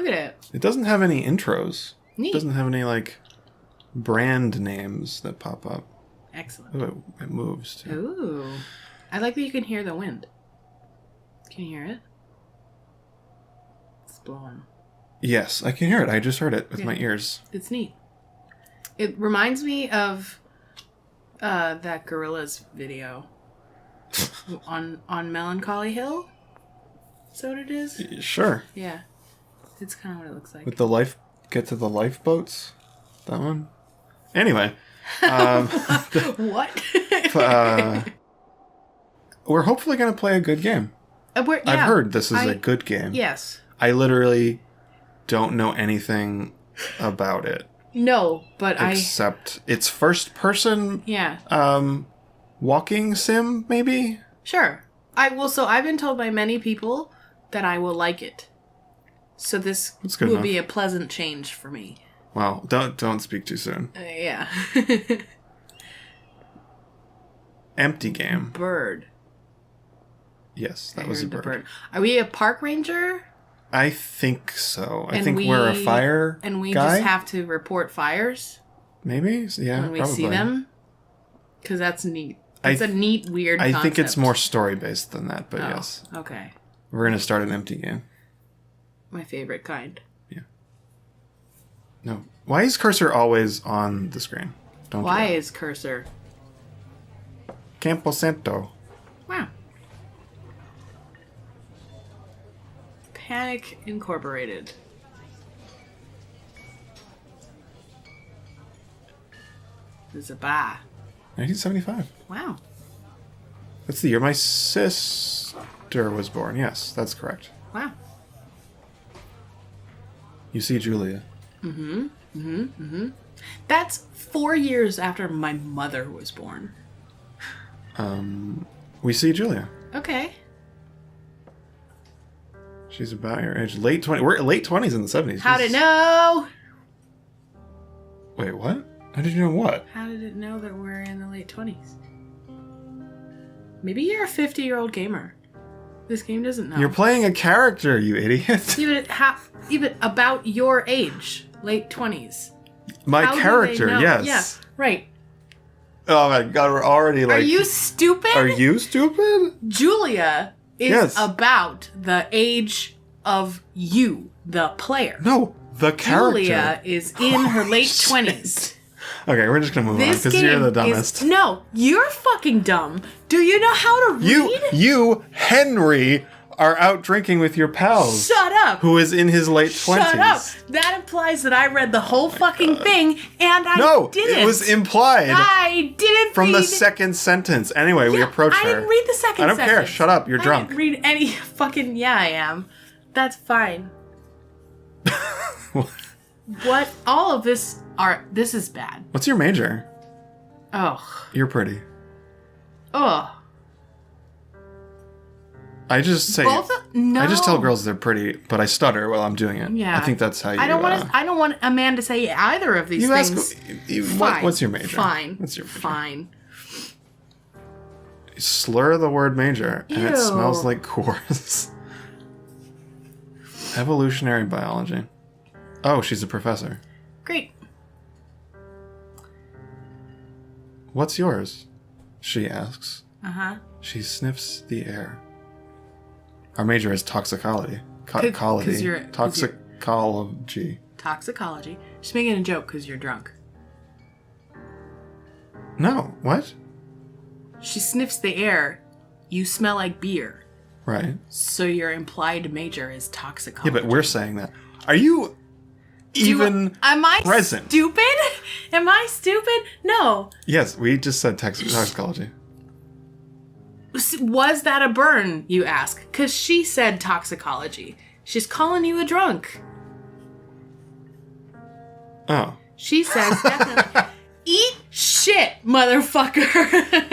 at it. It doesn't have any intros. Neat. It doesn't have any, like, brand names that pop up. Excellent. Ooh, it moves, too. Ooh. I like that you can hear the wind. Can you hear it? It's blowing. Yes, I can hear it. I just heard it with my ears. It's neat. It reminds me of that Gorillaz video on Melancholy Hill. Is that what it is? Sure. Yeah. It's kind of what it looks like. With the get to the lifeboats? That one? Anyway. What? We're hopefully going to play a good game. I've heard this is a good game. Yes. I literally don't know anything about it. No, but except it's first person. Yeah. Walking sim, maybe? Sure. So I've been told by many people that I will like it. So this will be a pleasant change for me. Well, don't speak too soon. Yeah. Empty game. Bird. Yes, that was a bird. Are we a park ranger? I think so. I think we're a fire And we guy? just have to report fires? Maybe? Yeah, when we probably. see them? Because that's neat. It's a neat, weird concept. I think it's more story-based than that, but yes. Okay. We're going to start an empty game. My favorite kind. Yeah. No. Why is cursor always on the screen? Why is cursor? Campo Santo. Wow. Panic Incorporated. Zabah. 1975. Wow. That's the year my sister was born. Yes, that's correct. Wow. You see Julia. That's 4 years after my mother was born. We see Julia. Okay. She's about your age. Late 20s. We're late 20s in the 70s. How did it know? Wait, what? How did you know what? How did it know that we're in the late 20s? Maybe you're a 50-year-old gamer. This game doesn't know. You're playing a character, you idiot. Even about your age. Late 20s. My character, yes. Yeah, right. Oh my god, we're already like... Are you stupid? Are you stupid? Julia is about the age of you, the player. No, the character. Julia is in her late 20s. Okay, we're just gonna move on because you're the dumbest. No, you're fucking dumb. Do you know how to read? You, Henry, are out drinking with your pals. Shut up. Who is in his late 20s. Shut up. That implies that I read the whole fucking thing, and I didn't. No, it was implied. I didn't from the second sentence. Anyway, we approached her. I didn't read the second sentence. I don't care. Shut up. You're drunk. I didn't read any fucking... Yeah, I am. That's fine. What? All of this are... This is bad. What's your major? Oh. You're pretty. Oh. I just say... No. I just tell girls they're pretty, but I stutter while I'm doing it. Yeah. I think that's how you... I don't want a man to say either of these things. Fine. What's your major? Fine. What's your major? Fine. Slur the word major, and it smells like course. Evolutionary biology. Oh, she's a professor. Great. What's yours? She asks. Uh-huh. She sniffs the air. Our major is toxicology. Toxicology. Toxicology. She's making a joke because you're drunk. No. What? She sniffs the air. You smell like beer. Right. So your implied major is toxicology. Yeah, but we're saying that. Are you even am I present? Stupid? Am I stupid? No. Yes, we just said toxicology. Was that a burn, you ask? Because she said toxicology. She's calling you a drunk. Oh. She says definitely. Eat shit, motherfucker.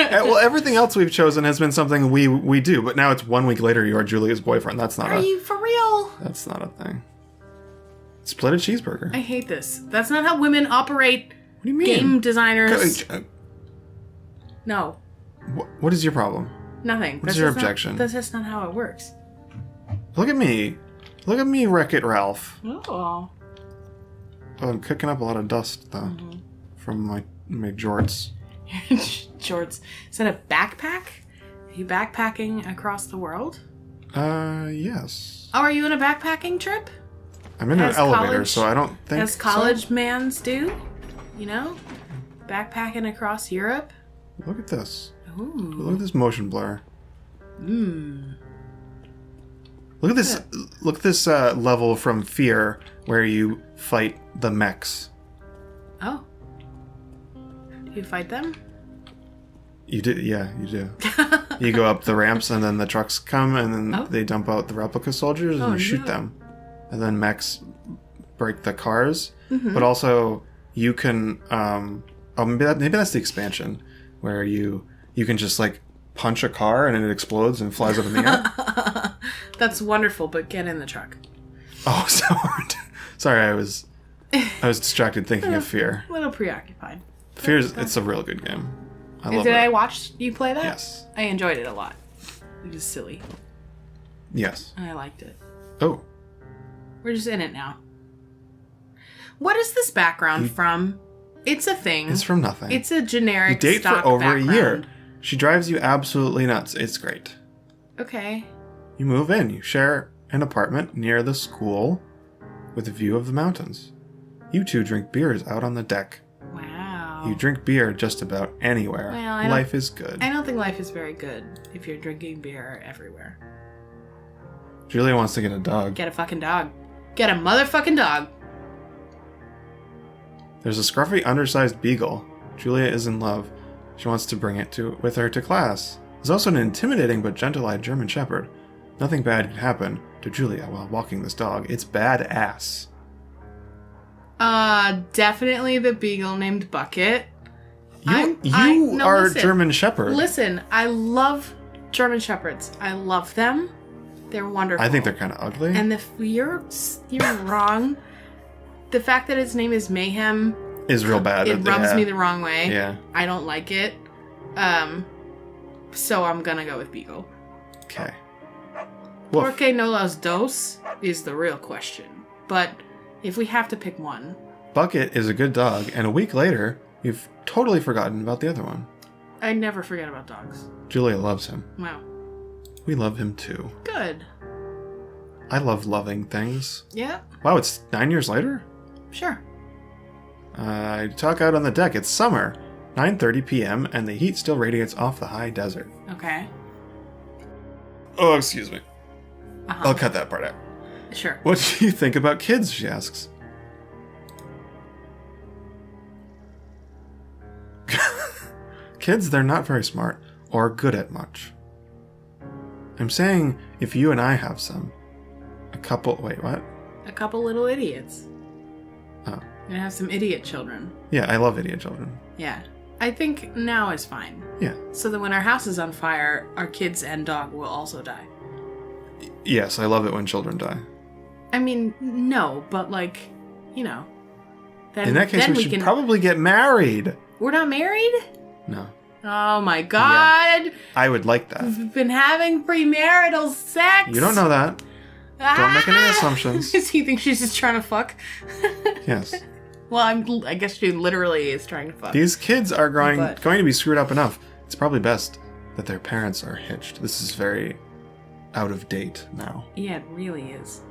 Well, everything else we've chosen has been something we do, but now it's 1 week later you are Julia's boyfriend. That's not Are you for real? That's not a thing. Split a cheeseburger. I hate this. That's not how women operate. What do you mean? Game designers. No. What is your problem? Nothing. What's your objection? That's just not how it works. Look at me. Look at me, Wreck-It Ralph. Oh. Oh, I'm kicking up a lot of dust, though, from my jorts. Jorts. Is that a backpack? Are you backpacking across the world? Yes. Oh, are you on a backpacking trip? I'm in an elevator, so I don't think as college mans do, you know? Backpacking across Europe. Look at this. Ooh. Look at this motion blur. Look at this. Look at this level from Fear, where you fight the mechs. Oh. You fight them? You do, yeah, you do. You go up the ramps, and then the trucks come, and then they dump out the replica soldiers, and you shoot them. And then mechs break the cars, but also you can. Maybe that's the expansion, where you can just like punch a car and it explodes and flies up in the air. That's wonderful, but get in the truck. Oh, sorry, I was distracted thinking of Fear. A little preoccupied. It's a real good game. I love it. Did I watch you play that? Yes. I enjoyed it a lot. It was silly. Yes. And I liked it. Oh. We're just in it now. What is this background from? It's a thing. It's from nothing. It's a generic You date stock for over background. a year. She drives you absolutely nuts. It's great. Okay. You move in. You share an apartment near the school with a view of the mountains. You two drink beers out on the deck. Wow. You drink beer just about anywhere. Well, life is good. I don't think life is very good if you're drinking beer everywhere. Julia wants to get a dog. Get a fucking dog. Get a motherfucking dog. There's a scruffy, undersized beagle. Julia is in love. She wants to bring it with her to class. There's also an intimidating but gentle-eyed German Shepherd. Nothing bad could happen to Julia while walking this dog. It's badass. Definitely the beagle named Bucket. You are German Shepherd. Listen, I love German Shepherds. I love them. They're wonderful. I think they're kind of ugly. And if you're wrong, the fact that his name is Mayhem is real bad. It rubs me the wrong way. Yeah. I don't like it. So I'm gonna go with Beagle. Okay. Por qué no los dos is the real question. But if we have to pick one. Bucket is a good dog, and a week later, you've totally forgotten about the other one. I never forget about dogs. Julia loves him. Wow. We love him too. Good. I love loving things. Yeah. Wow, it's 9 years later? Sure. I talk out on the deck. It's summer. 9:30 p.m. and the heat still radiates off the high desert. Okay. Oh, excuse me. I'll cut that part out. Sure. What do you think about kids? She asks. Kids, they're not very smart or good at much. I'm saying if you and I have some. Wait, what? A couple little idiots. Oh. You're gonna have some idiot children. Yeah, I love idiot children. Yeah. I think now is fine. Yeah. So that when our house is on fire, our kids and dog will also die. Yes, I love it when children die. I mean, no, but like, you know. In that case, we should probably get married. We're not married? No. Oh my god! Yeah. I would like that. We've been having premarital sex! You don't know that. Don't make any assumptions. Does he think she's just trying to fuck? Yes. Well, I guess she literally is trying to fuck. These kids are going to be screwed up enough. It's probably best that their parents are hitched. This is very out of date now. Yeah, it really is.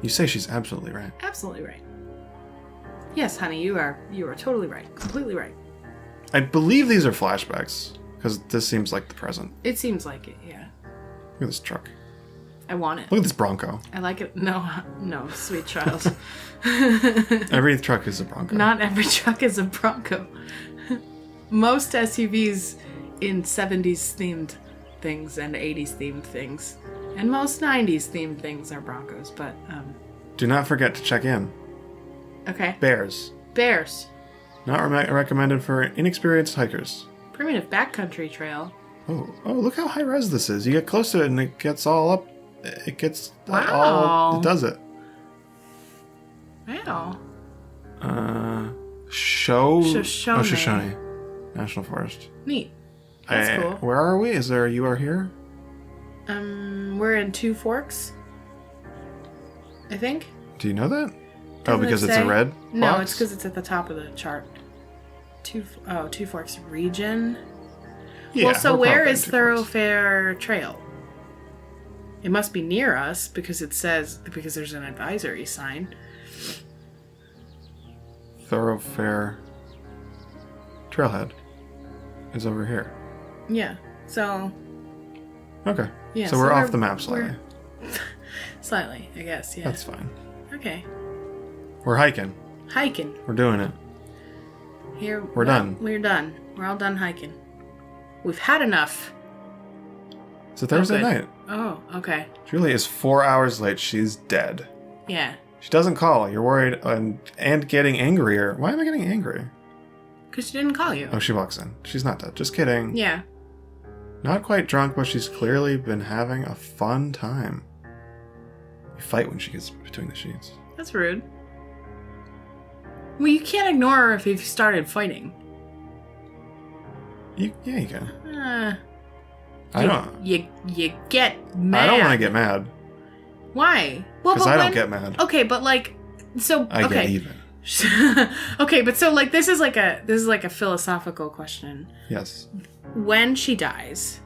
You say she's absolutely right. Absolutely right. Yes, honey, you are totally right. Completely right. I believe these are flashbacks, because this seems like the present. It seems like it, yeah. Look at this truck. I want it. Look at this Bronco. I like it. No, sweet child. Every truck is a Bronco. Not every truck is a Bronco. Most SUVs in 70s themed things and 80s themed things, and most 90s themed things are Broncos, but Do not forget to check in. Okay. Bears. Not recommended for inexperienced hikers. Primitive backcountry trail. Oh, look how high res this is. You get close to it and it gets all up. It gets wow. It does it. Wow. Shoshone National Forest. Neat. That's cool. Where are we? Is there a You Are Here? We're in Two Forks. I think. Do you know that? Doesn't because it it's a say? red No, box? it's because it's at the top of the chart. Two Forks region. Yeah, well, so we're where probably is in Two Forks. Thoroughfare Trail? It must be near us because because there's an advisory sign. Thoroughfare Trailhead is over here. Yeah. So. Okay. Yeah. So we're off the map slightly. Slightly, I guess. Yeah. That's fine. Okay. We're hiking. Hiking. We're doing it. Here. We're done. We're done. We're all done hiking. We've had enough. It's a Thursday night. Oh, okay. Julie is 4 hours late. She's dead. Yeah. She doesn't call. You're worried and getting angrier. Why am I getting angry? Because she didn't call you. Oh, she walks in. She's not dead. Just kidding. Yeah. Not quite drunk, but she's clearly been having a fun time. You fight when she gets between the sheets. That's rude. Well, you can't ignore her if you've started fighting. Yeah, you can. I don't. You get mad. I don't want to get mad. Why? Well, Because I don't get mad. Okay, but like, so I okay. get even. Okay, but so like this is like a philosophical question. Yes. When she dies,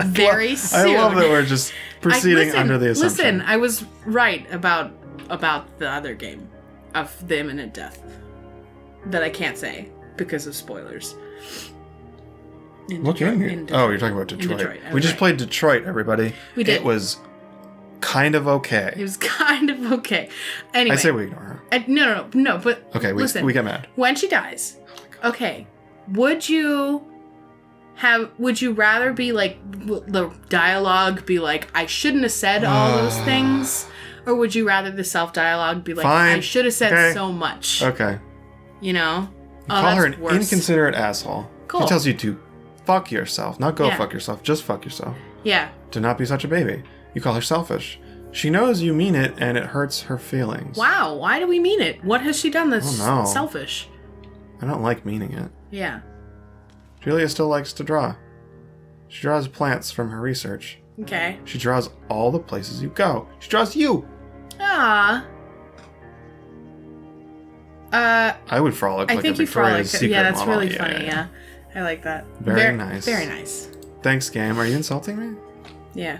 very soon. I love that we're just proceeding under the assumption. Listen, I was right about the other game of the imminent death that I can't say because of spoilers. Look in here. Oh, you're talking about Detroit. We just played Detroit, everybody. We did. It was kind of okay. It was kind of okay. Anyway. I say we ignore her. No, but okay, listen, we get mad. When she dies, okay, would you rather be like, the dialogue be like, I shouldn't have said all those things? Or would you rather the self-dialogue be like, Fine. I should have said Okay. so much? Okay. You know? Call her an worse. inconsiderate asshole. Cool. She tells you to fuck yourself. Not go Yeah. fuck yourself. Just fuck yourself. Yeah. To not be such a baby. You call her selfish. She knows you mean it, and it hurts her feelings. Wow, why do we mean it? What has she done that's Oh, no. selfish? I don't like meaning it. Yeah. Julia still likes to draw. She draws plants from her research. Okay. She draws all the places you go. She draws you. Ah. I would frolic I like think a you frolic. Victoria's Secret Yeah, that's model. really funny. Yeah. I like that. Very nice. Very nice. Thanks, game. Are you insulting me? Yeah.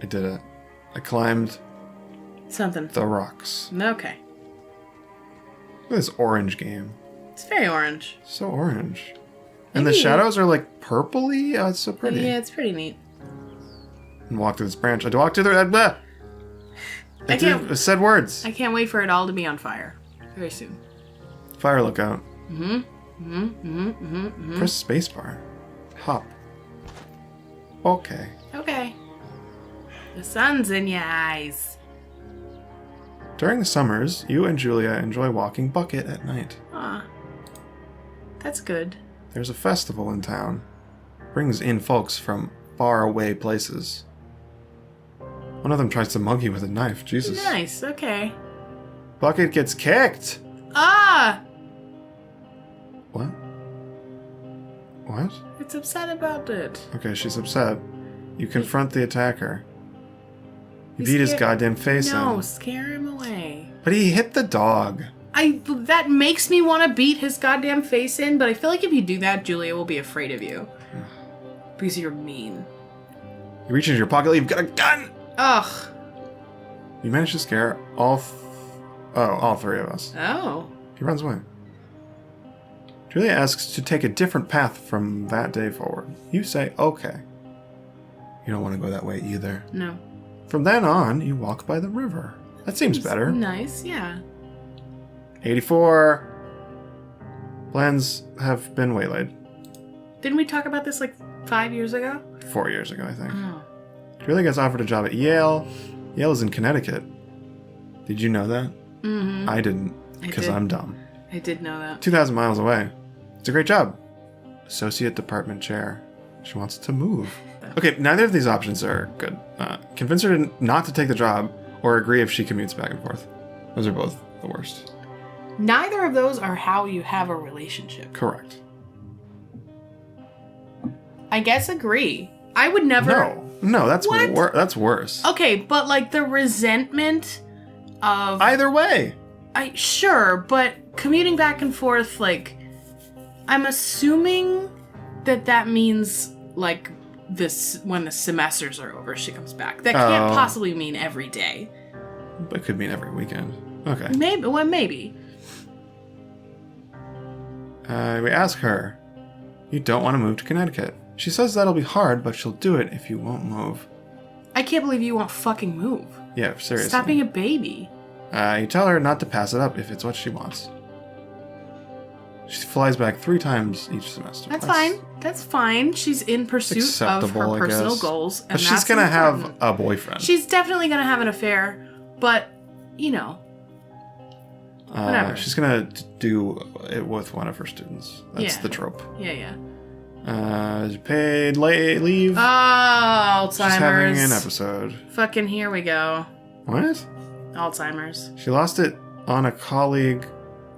I did it. I climbed Something. the rocks. Okay. Look at this orange game. It's very orange. So orange. And the Maybe- shadows are like purpley. Oh, it's so pretty. Yeah, it's pretty neat. And walk through this branch. I walk through the... Blah. I can't- It said words. I can't wait for it all to be on fire. Very soon. Fire lookout. Mm-hmm. Press spacebar. Hop. Okay. Okay. The sun's in your eyes. During the summers, you and Julia enjoy walking Bucket at night. Aw. That's good. There's a festival in town. Brings in folks from far away places. One of them tries to mug you with a knife. Jesus. Nice, okay. Bucket gets kicked. Ah! What? What? It's upset about it. Okay, she's upset. You confront the attacker. You You beat his scare- goddamn face No, in. scare him away. But he hit the dog. That makes me want to beat his goddamn face in, but I feel like if you do that, Julia will be afraid of you. Because you're mean. You reach into your pocket, you've got a gun! Ugh. You manage to scare all three of us. Oh. He runs away. Julia asks to take a different path from that day forward. You say, okay. You don't want to go that way either. No. From then on, you walk by the river. That seems better. Nice, yeah. 84. Plans have been waylaid. Didn't we talk about this like 5 years ago? 4 years ago, I think. Oh. Julia gets offered a job at Yale. Yale is in Connecticut. Did you know that? Mm-hmm. I didn't, I because did. I'm dumb. I did know that. 2,000 miles away. It's a great job. Associate department chair. She wants to move. Okay, neither of these options are good. Convince her not to take the job, or agree if she commutes back and forth. Those are both the worst. Neither of those are how you have a relationship. Correct. I guess agree. I would never... No. No, that's What? That's worse. Okay, but like the resentment of Either way. Sure, but commuting back and forth, like, I'm assuming that means like this when the semesters are over, she comes back. That can't possibly mean every day. It could mean every weekend. Okay. Maybe. Well, maybe. We ask her, you don't want to move to Connecticut. She says that'll be hard, but she'll do it if you won't move. I can't believe you won't fucking move. Yeah, seriously. Stop being a baby. You tell her not to pass it up if it's what she wants. She flies back 3 times each semester. That's fine. That's fine. She's in pursuit of her personal goals. And but she's going to have a boyfriend. She's definitely going to have an affair, but, you know. Whatever. She's going to do it with one of her students. That's the trope. Yeah. Paid leave. Oh, Alzheimer's. She's having an episode. Fucking here we go. What? Alzheimer's. She lost it on a colleague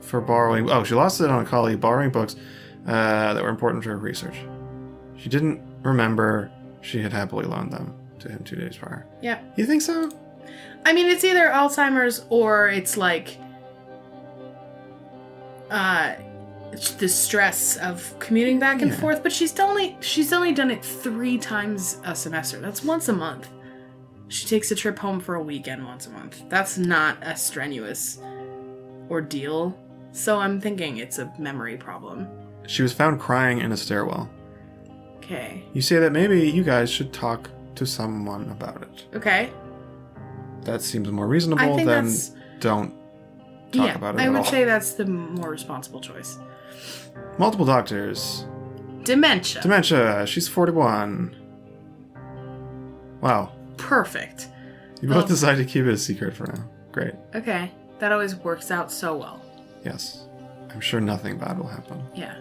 for borrowing... Oh, she lost it on a colleague borrowing books that were important to her research. She didn't remember she had happily loaned them to him 2 days prior. Yeah. You think so? I mean, it's either Alzheimer's or it's like... the stress of commuting back and forth, but she's only done it 3 times a semester. That's once a month. She takes a trip home for a weekend once a month. That's not a strenuous ordeal. So I'm thinking it's a memory problem. She was found crying in a stairwell. Okay. You say that maybe you guys should talk to someone about it. Okay. That seems more reasonable than don't talk about it at all. I would say that's the more responsible choice. Multiple doctors. Dementia. She's 41. Wow. Perfect. You both decided to keep it a secret for now. Great. Okay. That always works out so well. Yes. I'm sure nothing bad will happen. Yeah.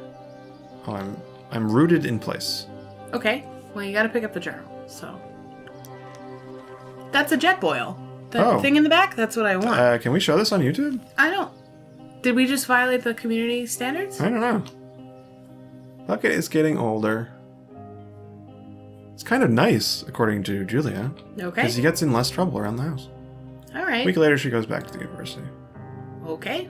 Oh, I'm rooted in place. Okay. Well, you gotta pick up the journal, so. That's a jet boil. The thing in the back, that's what I want. Can we show this on YouTube? I don't... Did we just violate the community standards? I don't know. Bucket is getting older. It's kind of nice, according to Julia. Okay. Because he gets in less trouble around the house. Alright. A week later, she goes back to the university. Okay.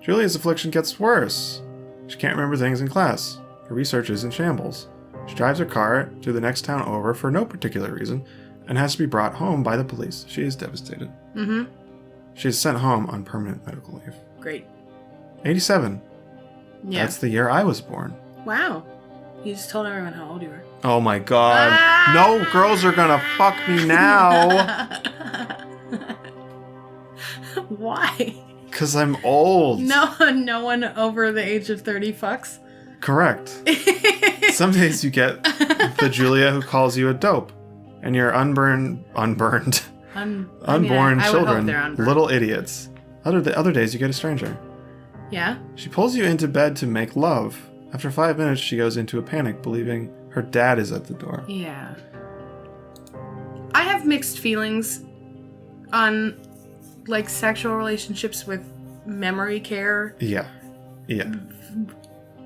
Julia's affliction gets worse. She can't remember things in class. Her research is in shambles. She drives her car to the next town over for no particular reason and has to be brought home by the police. She is devastated. Mm-hmm. She is sent home on permanent medical leave. Great. 87. Yeah. That's the year I was born. Wow. You just told everyone how old you were. Oh my god. No girls are gonna fuck me now. Why? Because I'm old. No one over the age of 30 fucks? Correct. Some days you get the Julia who calls you a dope. And your unborn children, little idiots. Other days you get a stranger. Yeah? She pulls you into bed to make love. After 5 minutes, she goes into a panic, believing her dad is at the door. Yeah. I have mixed feelings on, like, sexual relationships with memory care. Yeah. You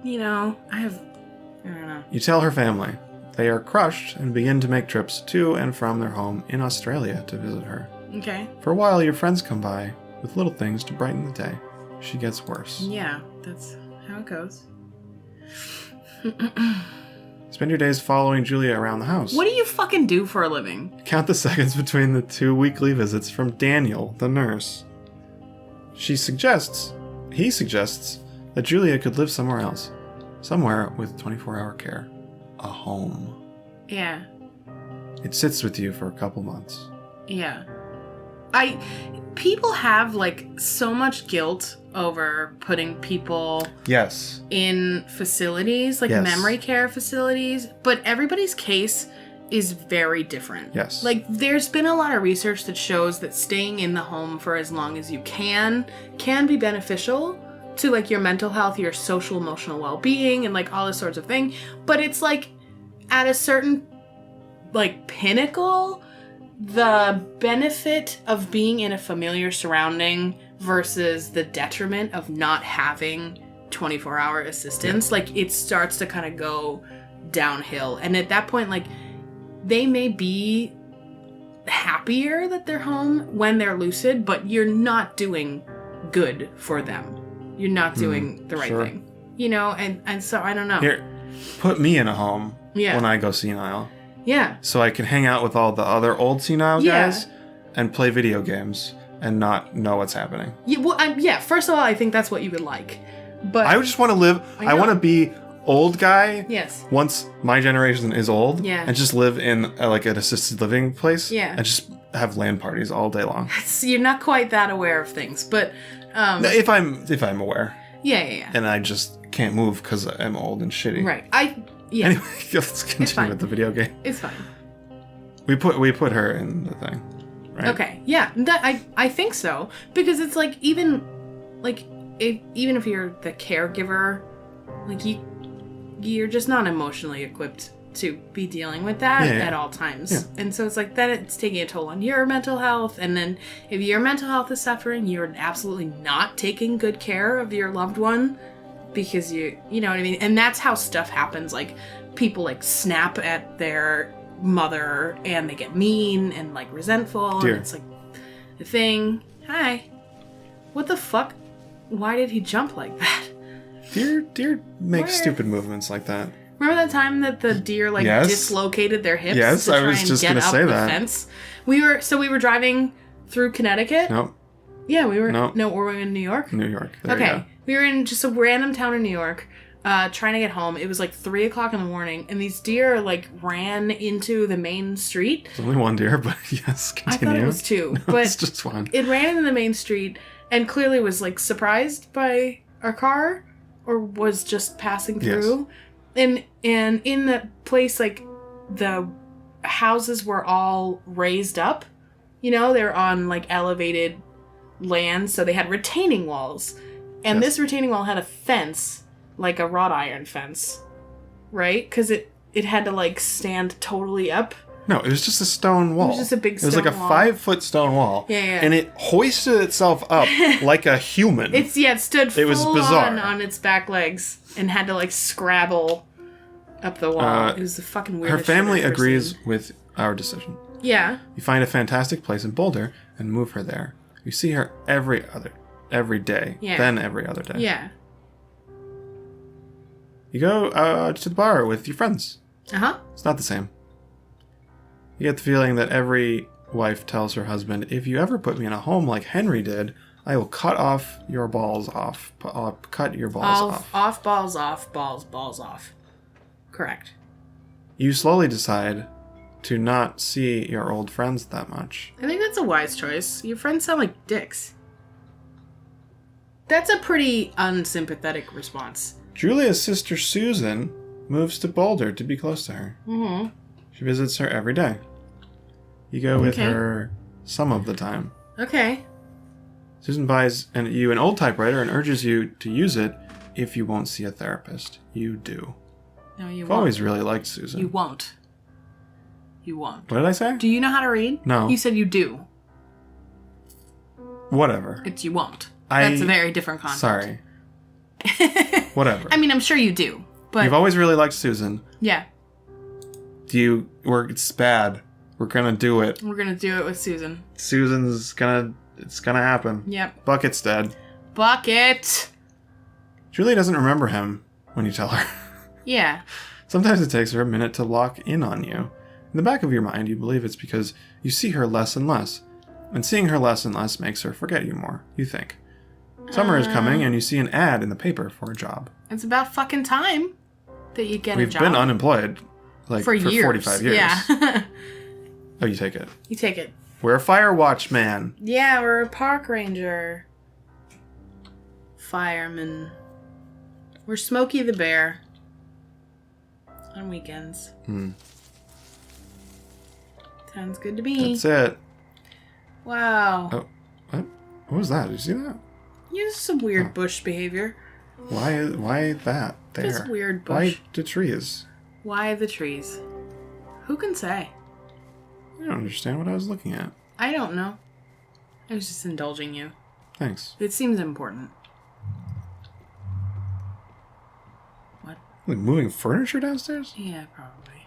know, I don't know. You tell her family. They are crushed and begin to make trips to and from their home in Australia to visit her. Okay. For a while, your friends come by with little things to brighten the day. She gets worse. Yeah, that's how it goes. Spend your days following Julia around the house. What do you fucking do for a living? Count the seconds between the 2 weekly visits from Daniel, the nurse. He suggests that Julia could live somewhere else. Somewhere with 24-hour care. A home. Yeah. It sits with you for a couple months. Yeah. People have, like, so much guilt over putting people in facilities, like memory care facilities, but everybody's case is very different. Yes. Like, there's been a lot of research that shows that staying in the home for as long as you can be beneficial to, like, your mental health, your social, emotional well-being, and, like, all this sorts of thing. But it's, like, at a certain, like, pinnacle, the benefit of being in a familiar surrounding versus the detriment of not having 24-hour assistance, like, it starts to kind of go downhill. And at that point, like, they may be happier that they're home when they're lucid, but you're not doing good for them. You're not doing the right thing. You know, and so I don't know. Here, put me in a home when I go senile. Yeah. So I can hang out with all the other old senile guys and play video games and not know what's happening. Yeah, well, first of all, I think that's what you would like. But I just want to live... I want to be old guy once my generation is old and just live in like an assisted living place and just have LAN parties all day long. You're not quite that aware of things, but... if I'm aware. Yeah. And I just can't move because I'm old and shitty. Right. Anyway, let's continue with the video game. It's fine. We put her in the thing, right? Okay. Yeah. I think so, because it's like even if you're the caregiver, like you're just not emotionally equipped to be dealing with that at all times. Yeah. And so it's like then it's taking a toll on your mental health, and then if your mental health is suffering, you're absolutely not taking good care of your loved one because you know what I mean? And that's how stuff happens. Like people like snap at their mother and they get mean and like resentful and it's like the thing. Hi. What the fuck? Why did he jump like that? Deer make stupid movements like that. Remember that time that the deer dislocated their hips to try and get up the fence? We were driving through Connecticut. Nope. Yeah, we were. Nope. No, were we in New York? New York. Okay, we were in just a random town in New York, trying to get home. It was like 3:00 in the morning, and these deer like ran into the main street. There's only one deer, but yes, continue. I thought it was two, no, but it's just one. It ran into the main street and clearly was like surprised by our car, or was just passing through. Yes. And in the place, like, the houses were all raised up. You know, they're on, like, elevated land, so they had retaining walls. And this retaining wall had a fence, like a wrought iron fence, right? Because it had to, like, stand totally up. No, it was just a stone wall. It was just a big stone wall. It was like a 5-foot stone wall. Yeah. And it hoisted itself up like a human. It stood full on its back legs and had to, like, scrabble up the wall. It was the fucking weirdest shit I've ever seen. Her family agrees seen. with our decision. Yeah. You find a fantastic place in Boulder and move her there. You see her every day. Yeah. Then every other day. Yeah. You go to the bar with your friends. Uh-huh. It's not the same. You get the feeling that every wife tells her husband, if you ever put me in a home like Henry did, I will cut off your balls off. Cut your balls off. Off, balls off, balls off. Correct. You slowly decide to not see your old friends that much. I think that's a wise choice. Your friends sound like dicks. That's a pretty unsympathetic response. Julia's sister Susan moves to Boulder to be close to her. Mm-hmm. She visits her every day. You go with her some of the time. Okay. Susan buys you an old typewriter and urges you to use it if you won't see a therapist. You do. No, you I've won't. always really liked Susan. You won't. You won't. What did I say? Do you know how to read? No. You said you do. Whatever. It's you won't. That's a very different concept. Sorry. Whatever. I mean, I'm sure you do, but... You've always really liked Susan. Yeah. It's bad. We're gonna do it. We're gonna do it with Susan. It's gonna happen. Yep. Bucket's dead. Bucket! Julia doesn't remember him when you tell her. Yeah. Sometimes it takes her a minute to lock in on you. In the back of your mind, you believe it's because you see her less and less. And seeing her less and less makes her forget you more, you think. Summer is coming and you see an ad in the paper for a job. It's about fucking time that you get a job. We've been unemployed for years. 45 years. Yeah. Oh, you take it. You take it. We're a Firewatch man. Yeah, we're a park ranger. Fireman. We're Smokey the Bear. On weekends. Sounds good to me. That's it. Wow. Oh, what was that? Did you see that? Yeah, this is some weird bush behavior. Why that there? Just weird bush. Why the trees? Why the trees? Who can say? I don't understand what I was looking at. I don't know. I was just indulging you. Thanks. It seems important. What? Like moving furniture downstairs? Yeah, probably.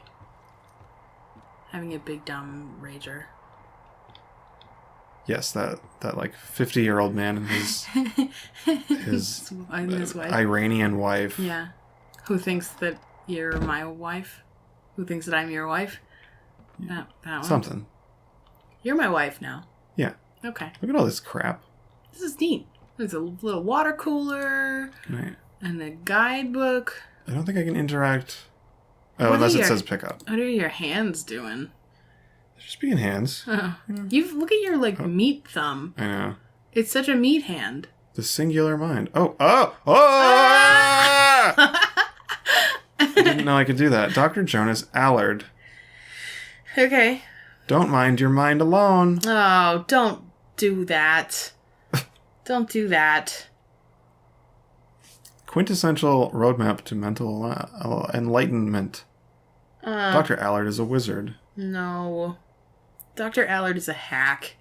having a big dumb rager. Yes, that like 50-year-old man and his wife. Iranian wife. Yeah. Who thinks that you're my wife? Who thinks that I'm your wife? That one. Something. You're my wife now. Yeah. Okay. Look at all this crap. This is neat. There's a little water cooler. Right. And a guidebook. I don't think I can interact. Oh, unless it says pick up. What are your hands doing? They're just being hands. Oh. Look at your meat thumb. I know. It's such a meat hand. The singular mind. Oh! I didn't know I could do that. Dr. Jonas Allard. Okay. Don't mind your mind alone. Oh, don't do that. Don't do that. Quintessential roadmap to mental enlightenment. Dr. Allard is a wizard. No. Dr. Allard is a hack.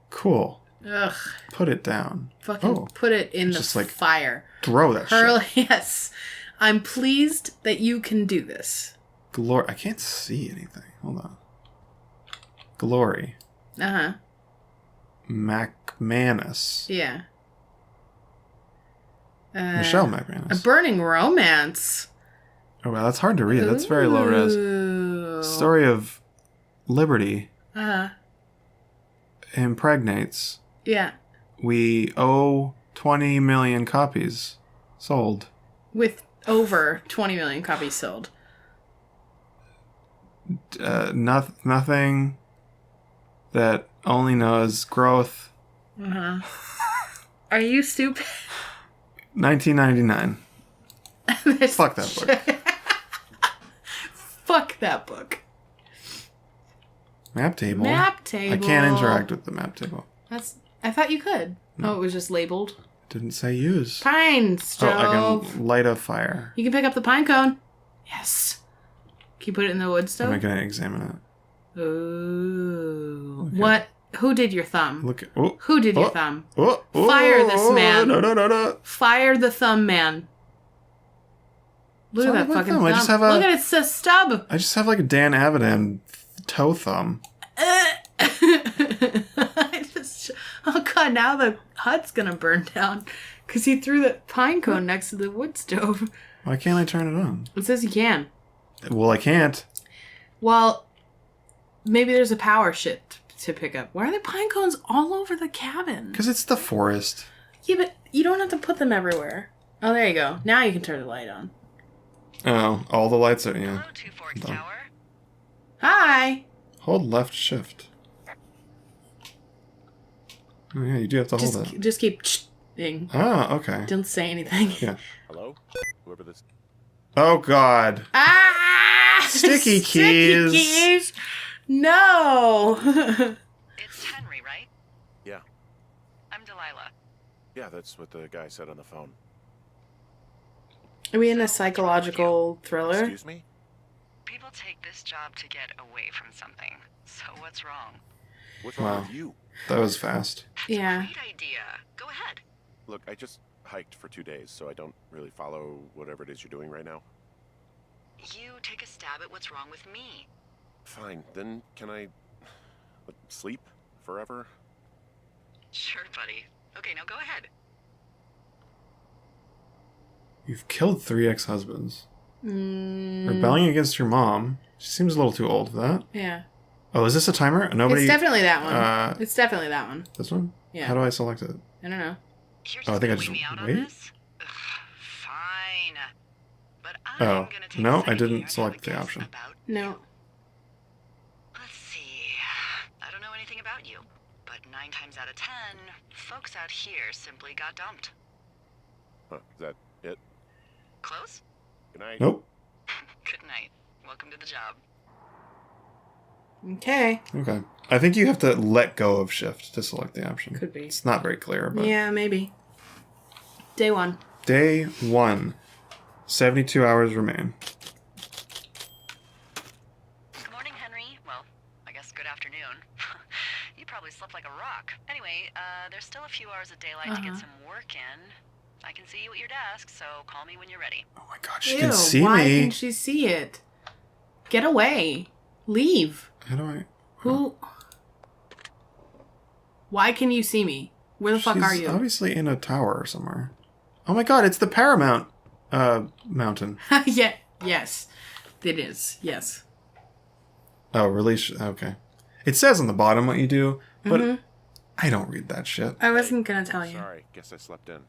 Cool. Ugh. Put it down. Fucking put it in the fire. Throw that shit. Yes. I'm pleased that you can do this. Glory. I can't see anything. Hold on. Glory. Uh-huh. McManus. Yeah. Michelle McManus. A burning romance. Oh, wow, that's hard to read. That's very low res. Story of liberty. Uh-huh. Impregnates. Yeah. We owe 20 million copies sold. With over 20 million copies sold. Nothing that only knows growth. Uh-huh. Are you stupid? 1999. Fuck that book. Fuck that book. Map table. Map table. I can't interact with the map table. I thought you could. No. Oh, it was just labeled. Didn't say use. Pine stove. Oh, I can light a fire. You can pick up the pine cone. Yes. Can you put it in the wood stove? Am I going to examine it? Ooh. Okay. What? Who did your thumb? Who did your thumb? Oh, Fire this man. No. Fire the thumb man. Look at that fucking thumb. Look at it, it's a stub. I just have like a Dan Avidan toe thumb. Oh god, now the hut's gonna burn down because he threw the pine cone next to the wood stove. Why can't I turn it on? It says you can. Well, I can't. Well, maybe there's a power shift to pick up. Why are there pine cones all over the cabin? Because it's the forest. Yeah, but you don't have to put them everywhere. Oh, there you go. Now you can turn the light on. Oh, all the lights are, yeah. Hello, 2 Forks Tower. Hi. Hold left shift. Oh, yeah, you do have to hold it. Just keep ing. Oh, okay. Don't say anything. Yeah. Hello? Whoever this... Oh, God. Ah! Sticky keys. Sticky keys. No. It's Henry, right? Yeah. I'm Delilah. Yeah, that's what the guy said on the phone. Are we in a psychological thriller? Excuse me? People take this job to get away from something. So what's wrong? What's wrong with you? That was fast. That's Yeah. a great idea. Go ahead. Look, I just hiked for 2 days, so I don't really follow whatever it is you're doing right now. You take a stab at what's wrong with me. Fine, then can I... sleep? Forever? Sure, buddy. Okay, now go ahead. You've killed 3 ex-husbands. Rebelling against your mom. She seems a little too old for that. Yeah. Oh, is this a timer? Nobody. It's definitely that one. It's definitely that one. This one? Yeah. How do I select it? I don't know. You're Oh, I just think I gonna just weigh me out wait? on this? Ugh, fine. But I'm Oh, gonna take no, a I second didn't here and select have a the guess option. About No. Let's see. I don't know anything about you, but 9 times out of 10, folks out here simply got dumped. Huh, is that it? Close? Good night. Nope. Good night. Welcome to the job. Okay. Okay. I think you have to let go of shift to select the option. Could be. It's not very clear, but... Yeah, maybe. Day 1. Day 1. 72 hours remain. Good morning, Henry. Well, I guess good afternoon. You probably slept like a rock. Anyway, there's still a few hours of daylight to get some work in. I can see you at your desk, so call me when you're ready. Oh my god, she Ew, can see why me. can she see it? Get away. Leave. How do I? Who? Why can you see me? Where the fuck are you? Obviously in a tower somewhere. Oh my god, it's the Paramount mountain. Yeah. Yes. It is. Yes. Oh, release. Okay. It says on the bottom what you do, but I don't read that shit. I wasn't gonna tell you. Sorry, guess I slept in.